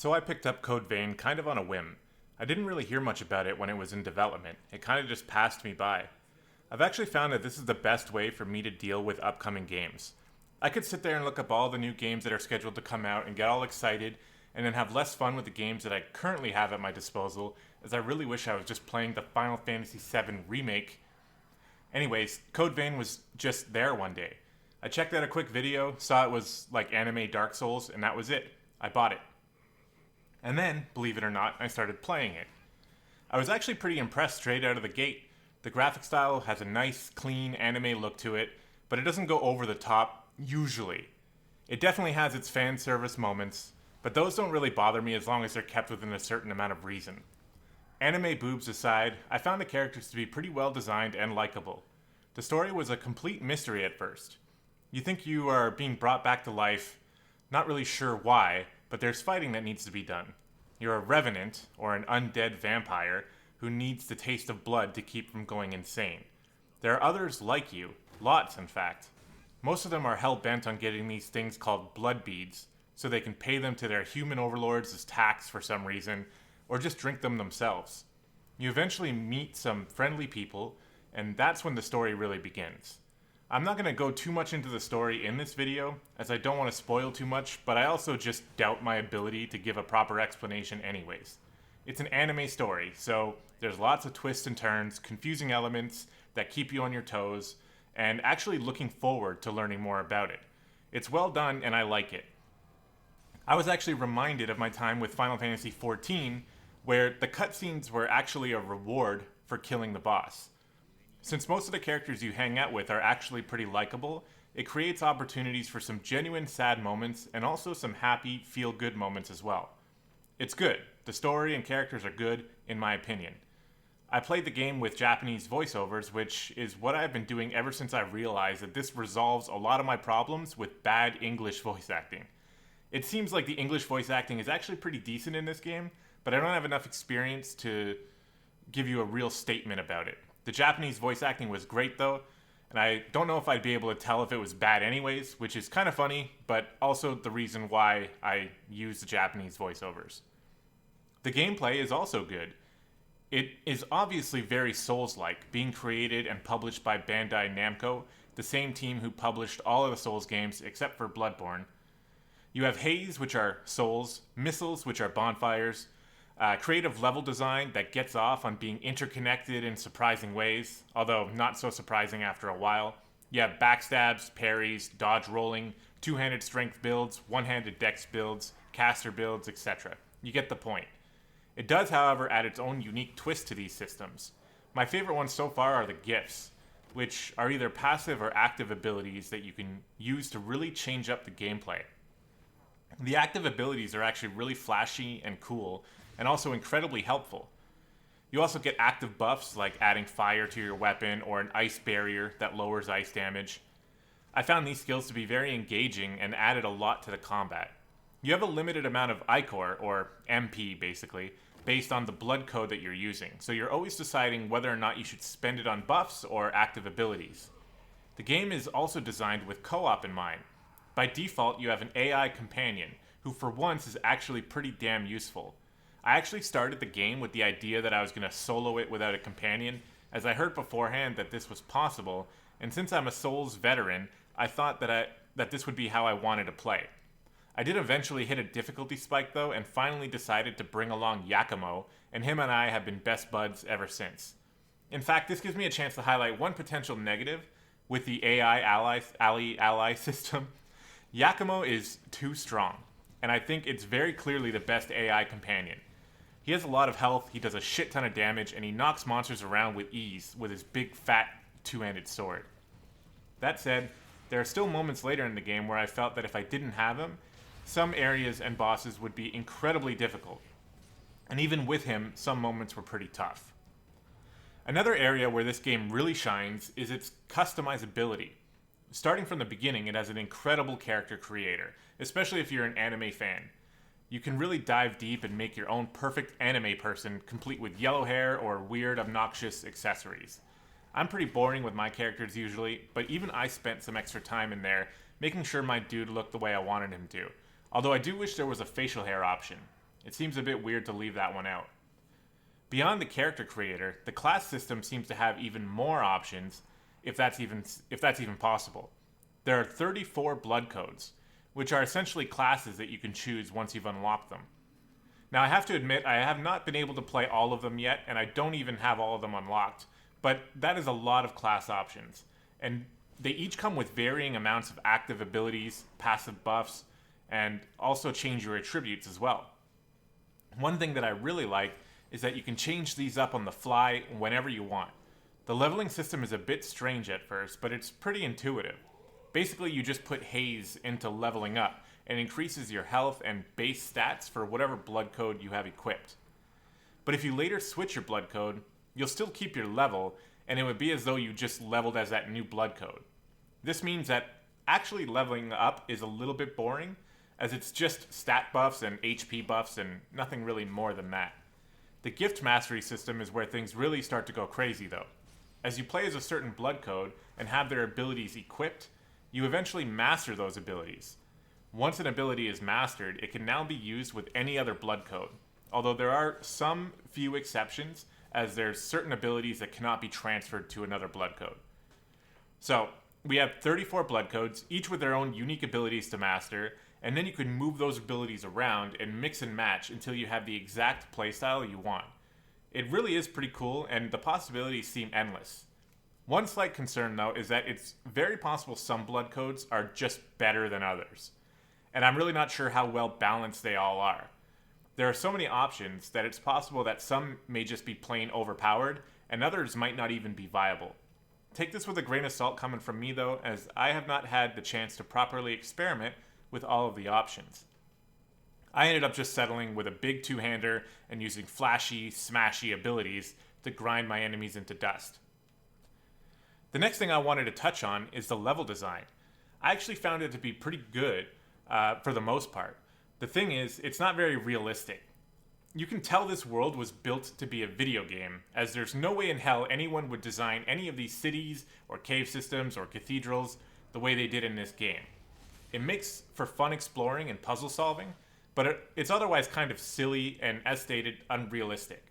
So I picked up Code Vein kind of on a whim. I didn't really hear much about it when it was in development. It kind of just passed me by. I've actually found that this is the best way for me to deal with upcoming games. I could sit there and look up all the new games that are scheduled to come out and get all excited, and then have less fun with the games that I currently have at my disposal, as I really wish I was just playing the Final Fantasy VII Remake. Anyways, Code Vein was just there one day. I checked out a quick video, saw it was like anime Dark Souls, and that was it. I bought it. And then, believe it or not, I started playing it. I was actually pretty impressed straight out of the gate. The graphic style has a nice, clean anime look to it, but it doesn't go over the top, usually. It definitely has its fan service moments, but those don't really bother me as long as they're kept within a certain amount of reason. Anime boobs aside, I found the characters to be pretty well designed and likable. The story was a complete mystery at first. You think you are being brought back to life, not really sure why, but there's fighting that needs to be done. You're a revenant, or an undead vampire, who needs the taste of blood to keep from going insane. There are others like you, lots in fact. Most of them are hell-bent on getting these things called blood beads, so they can pay them to their human overlords as tax for some reason, or just drink them themselves. You eventually meet some friendly people, and that's when the story really begins. I'm not going to go too much into the story in this video, as I don't want to spoil too much, but I also just doubt my ability to give a proper explanation anyways. It's an anime story, so there's lots of twists and turns, confusing elements that keep you on your toes, and actually looking forward to learning more about it. It's well done, and I like it. I was actually reminded of my time with Final Fantasy XIV, where the cutscenes were actually a reward for killing the boss. Since most of the characters you hang out with are actually pretty likable, it creates opportunities for some genuine sad moments and also some happy, feel-good moments as well. It's good. The story and characters are good, in my opinion. I played the game with Japanese voiceovers, which is what I've been doing ever since I realized that this resolves a lot of my problems with bad English voice acting. It seems like the English voice acting is actually pretty decent in this game, but I don't have enough experience to give you a real statement about it. The Japanese voice acting was great though, and I don't know if I'd be able to tell if it was bad anyways, which is kind of funny, but also the reason why I use the Japanese voiceovers. The gameplay is also good. It is obviously very Souls-like, being created and published by Bandai Namco, the same team who published all of the Souls games except for Bloodborne. You have haze, which are souls, missiles, which are bonfires, creative level design that gets off on being interconnected in surprising ways, although not so surprising after a while. You have backstabs, parries, dodge rolling, two-handed strength builds, one-handed dex builds, caster builds, etc. You get the point. It does, however, add its own unique twist to these systems. My favorite ones so far are the gifts, which are either passive or active abilities that you can use to really change up the gameplay. The active abilities are actually really flashy and cool, and also incredibly helpful. You also get active buffs like adding fire to your weapon or an ice barrier that lowers ice damage. I found these skills to be very engaging and added a lot to the combat. You have a limited amount of Ichor, or MP basically, based on the blood code that you're using, so you're always deciding whether or not you should spend it on buffs or active abilities. The game is also designed with co-op in mind. By default, you have an AI companion, who for once is actually pretty damn useful. I actually started the game with the idea that I was going to solo it without a companion, as I heard beforehand that this was possible, and since I'm a Souls veteran, I thought that this would be how I wanted to play. I did eventually hit a difficulty spike though, and finally decided to bring along Yakumo, and him and I have been best buds ever since. In fact, this gives me a chance to highlight one potential negative with the AI ally system. Yakumo is too strong, and I think it's very clearly the best AI companion. He has a lot of health, he does a shit ton of damage, and he knocks monsters around with ease with his big fat two-handed sword. That said, there are still moments later in the game where I felt that if I didn't have him, some areas and bosses would be incredibly difficult. And even with him, some moments were pretty tough. Another area where this game really shines is its customizability. Starting from the beginning, it has an incredible character creator, especially if you're an anime fan. You can really dive deep and make your own perfect anime person, complete with yellow hair or weird, obnoxious accessories. I'm pretty boring with my characters usually, but even I spent some extra time in there, making sure my dude looked the way I wanted him to. Although I do wish there was a facial hair option. It seems a bit weird to leave that one out. Beyond the character creator, the class system seems to have even more options, if that's even possible. There are 34 blood codes, which are essentially classes that you can choose once you've unlocked them. Now, I have to admit, I have not been able to play all of them yet, and I don't even have all of them unlocked, but that is a lot of class options, and they each come with varying amounts of active abilities, passive buffs, and also change your attributes as well. One thing that I really like is that you can change these up on the fly whenever you want. The leveling system is a bit strange at first, but it's pretty intuitive. Basically, you just put haze into leveling up, and increases your health and base stats for whatever blood code you have equipped. But if you later switch your blood code, you'll still keep your level, and it would be as though you just leveled as that new blood code. This means that actually leveling up is a little bit boring, as it's just stat buffs and HP buffs and nothing really more than that. The gift mastery system is where things really start to go crazy though. As you play as a certain blood code and have their abilities equipped, you eventually master those abilities. Once an ability is mastered, it can now be used with any other blood code, although there are some few exceptions, as there's certain abilities that cannot be transferred to another blood code. So, we have 34 blood codes, each with their own unique abilities to master, and then you can move those abilities around and mix and match until you have the exact playstyle you want. It really is pretty cool, and the possibilities seem endless. One slight concern, though, is that it's very possible some blood codes are just better than others, and I'm really not sure how well balanced they all are. There are so many options that it's possible that some may just be plain overpowered, and others might not even be viable. Take this with a grain of salt coming from me, though, as I have not had the chance to properly experiment with all of the options. I ended up just settling with a big two-hander and using flashy, smashy abilities to grind my enemies into dust. The next thing I wanted to touch on is the level design. I actually found it to be pretty good for the most part. The thing is, it's not very realistic. You can tell this world was built to be a video game, as there's no way in hell anyone would design any of these cities or cave systems or cathedrals the way they did in this game. It makes for fun exploring and puzzle solving, but it's otherwise kind of silly and, as stated, unrealistic.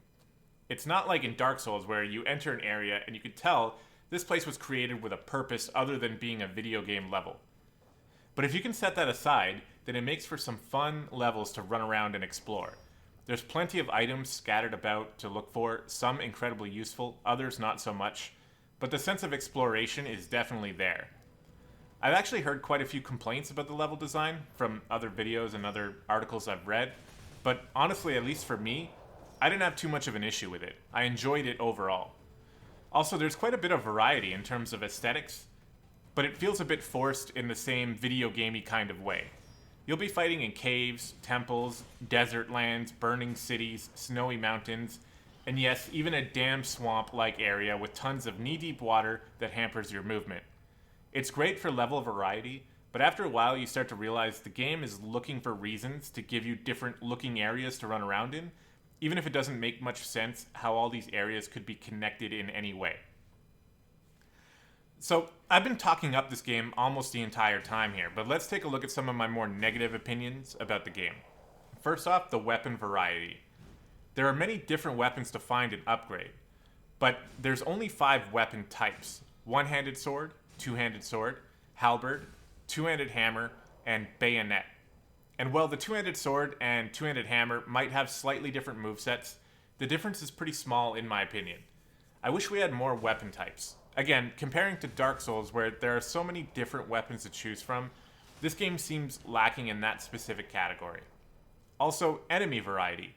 It's not like in Dark Souls where you enter an area and you can tell this place was created with a purpose other than being a video game level. But if you can set that aside, then it makes for some fun levels to run around and explore. There's plenty of items scattered about to look for, some incredibly useful, others not so much, but the sense of exploration is definitely there. I've actually heard quite a few complaints about the level design from other videos and other articles I've read, but honestly, at least for me, I didn't have too much of an issue with it. I enjoyed it overall. Also, there's quite a bit of variety in terms of aesthetics, but it feels a bit forced in the same video gamey kind of way. You'll be fighting in caves, temples, desert lands, burning cities, snowy mountains, and yes, even a damn swamp-like area with tons of knee-deep water that hampers your movement. It's great for level variety, but after a while you start to realize the game is looking for reasons to give you different looking areas to run around in, even if it doesn't make much sense how all these areas could be connected in any way. So, I've been talking up this game almost the entire time here, but let's take a look at some of my more negative opinions about the game. First off, the weapon variety. There are many different weapons to find and upgrade, but there's only 5 weapon types: one-handed sword, two-handed sword, halberd, two-handed hammer, and bayonet. And while the two-handed sword and two-handed hammer might have slightly different movesets, the difference is pretty small in my opinion. I wish we had more weapon types. Again, comparing to Dark Souls, where there are so many different weapons to choose from, this game seems lacking in that specific category. Also, enemy variety.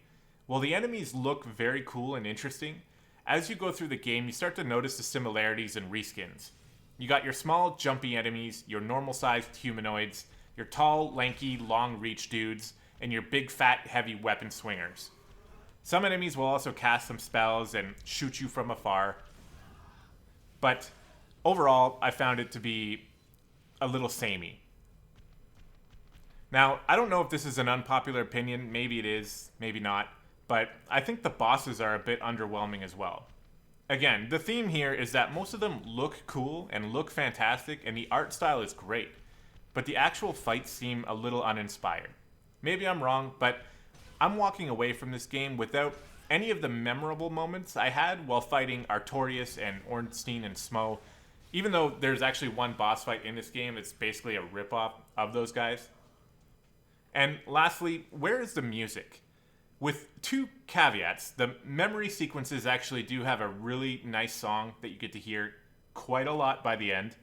While the enemies look very cool and interesting, as you go through the game, you start to notice the similarities and reskins. You got your small, jumpy enemies, your normal-sized humanoids, your tall, lanky, long-reach dudes, and your big, fat, heavy weapon swingers. Some enemies will also cast some spells and shoot you from afar, but overall, I found it to be a little samey. Now, I don't know if this is an unpopular opinion, maybe it is, maybe not, but I think the bosses are a bit underwhelming as well. Again, the theme here is that most of them look cool and look fantastic, and the art style is great, but the actual fights seem a little uninspired. Maybe I'm wrong, but I'm walking away from this game without any of the memorable moments I had while fighting Artorias and Ornstein and Smo, even though there's actually one boss fight in this game that's basically a ripoff of those guys. And lastly, where is the music? With two caveats, the memory sequences actually do have a really nice song that you get to hear quite a lot by the end.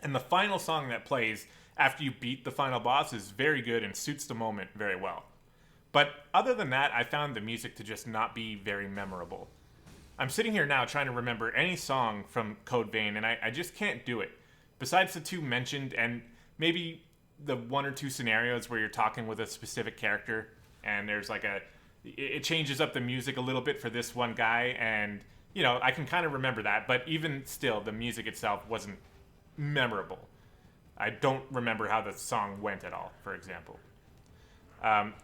And the final song that plays after you beat the final boss is very good and suits the moment very well. But other than that, I found the music to just not be very memorable. I'm sitting here now trying to remember any song from Code Vein, and I just can't do it. Besides the two mentioned, and maybe the one or two scenarios where you're talking with a specific character, and there's like it changes up the music a little bit for this one guy, and, you know, I can kind of remember that, but even still, the music itself wasn't memorable. I don't remember how the song went at all, for example.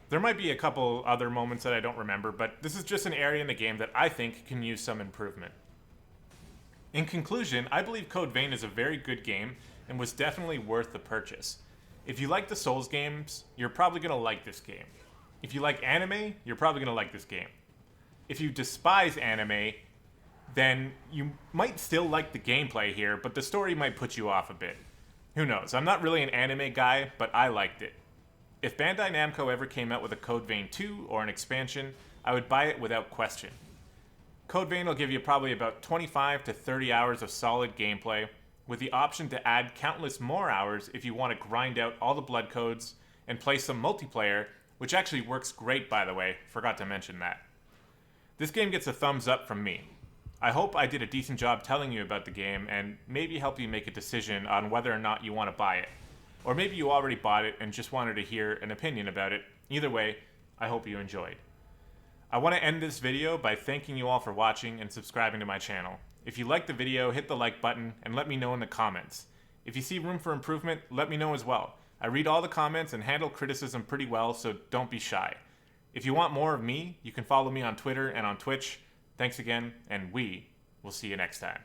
There might be a couple other moments that I don't remember, but this is just an area in the game that I think can use some improvement. In conclusion, I believe Code Vein is a very good game and was definitely worth the purchase. If you like the Souls games, you're probably going to like this game. If you like anime, you're probably going to like this game. If you despise anime, then you might still like the gameplay here, but the story might put you off a bit. Who knows? I'm not really an anime guy, but I liked it. If Bandai Namco ever came out with a Code Vein 2 or an expansion, I would buy it without question. Code Vein will give you probably about 25 to 30 hours of solid gameplay, with the option to add countless more hours if you want to grind out all the blood codes and play some multiplayer, which actually works great, by the way. Forgot to mention that. This game gets a thumbs up from me. I hope I did a decent job telling you about the game and maybe help you make a decision on whether or not you want to buy it. Or maybe you already bought it and just wanted to hear an opinion about it. Either way, I hope you enjoyed. I want to end this video by thanking you all for watching and subscribing to my channel. If you liked the video, hit the like button and let me know in the comments. If you see room for improvement, let me know as well. I read all the comments and handle criticism pretty well, so don't be shy. If you want more of me, you can follow me on Twitter and on Twitch. Thanks again, and we will see you next time.